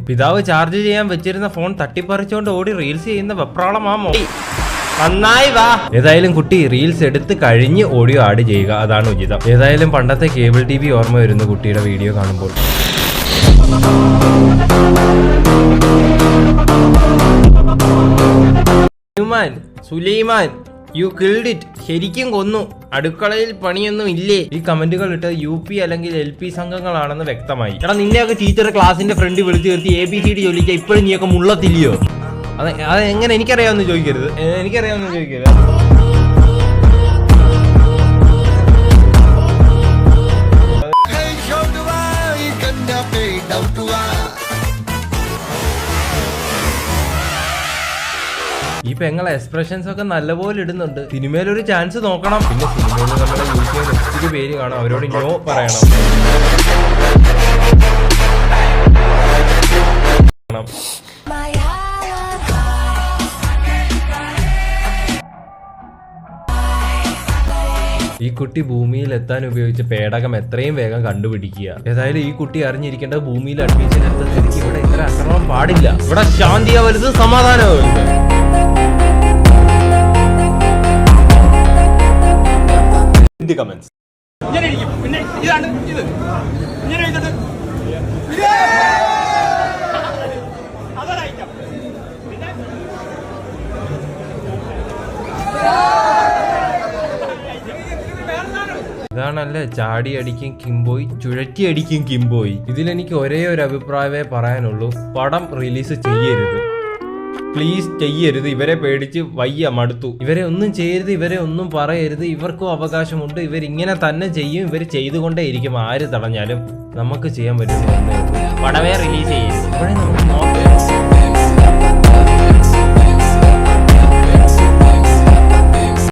പിതാവ് ചാർജ് ചെയ്യാൻ വെച്ചിരുന്ന ഫോൺ തട്ടിപ്പറിച്ചുകൊണ്ട് ഓടി റീൽസ് ചെയ്യുന്ന വെപ്രാളമാമോ? നന്നായി വാ. ഏതായാലും കുട്ടി റീൽസ് എടുത്ത് കഴിഞ്ഞ് ഓഡിയോ ആഡ് ചെയ്യുക, അതാണ് ഉചിതം. ഏതായാലും പണ്ടത്തെ കേബിൾ TV ഓർമ്മ വരുന്നു കുട്ടിയുടെ വീഡിയോ കാണുമ്പോൾ. Sulaiman you killed it. ശരിക്കും കൊന്നു. അടുക്കളയിൽ പണിയൊന്നും ഇല്ലേ? ഈ കമന്റുകൾ ഇട്ട് UP അല്ലെങ്കിൽ LP സംഘങ്ങളാണെന്ന് വ്യക്തമായി. എടാ, നിന്നെയൊക്കെ ടീച്ചർ ക്ലാസിന്റെ ഫ്രണ്ട് വിളിച്ചു നിർത്തി ABCD ചോദിച്ചാൽ ഇപ്പോഴും നീയൊക്കെ മുള്ളത്തില്ലയോ? അത് എങ്ങനെ എനിക്കറിയാമെന്ന് ചോദിക്കരുത്. ഈ പെങ്ങളെ എക്സ്പ്രഷൻസ് ഒക്കെ നല്ലപോലെ ഇടുന്നുണ്ട്. സിനിമയിലൊരു ചാൻസ് നോക്കണം. പിന്നെ സിനിമയിൽ നമ്മളെ യൂസ് ചെയ്യുന്ന ഒത്തിരി പേര് കാണും, അവരോട് നോ പറയണം. ഈ കുട്ടി ഭൂമിയിൽ എത്താൻ ഉപയോഗിച്ച പേടകം എത്രയും വേഗം കണ്ടുപിടിക്കുക. ഏതായാലും ഈ കുട്ടി അറിഞ്ഞിരിക്കേണ്ടത് ഭൂമിയിൽ അഡ്മിഷൻ എടുത്തതിലേക്ക് ഇവിടെ ഇത്ര അക്രമം പാടില്ല. ഇവിടെ ശാന്തിയാ വലുത്, സമാധാനമാ വലുത്. കമന്റ്സ് ഇതാണല്ലേ ചാടി അടിക്കും കിംബോയ്, ചുഴറ്റി അടിക്കും കിംബോയ്. ഇതിലെനിക്ക് ഒരേ ഒരു അഭിപ്രായമേ പറയാനുള്ളൂ, പടം റിലീസ് ചെയ്യരുത്, പ്ലീസ് ചെയ്യരുത്. ഇവരെ പേടിച്ച് വയ്യ, മടുത്തു. ഇവരെ ഒന്നും ചെയ്യരുത്, ഇവരെ ഒന്നും പറയരുത്. ഇവർക്കും അവകാശമുണ്ട്, ഇവരിങ്ങനെ തന്നെ ചെയ്യും, ഇവർ ചെയ്തുകൊണ്ടേ ഇരിക്കും. ആര് തടഞ്ഞാലും നമുക്ക് ചെയ്യാൻ പറ്റുന്ന പടമേ റിലീസ് ചെയ്യും.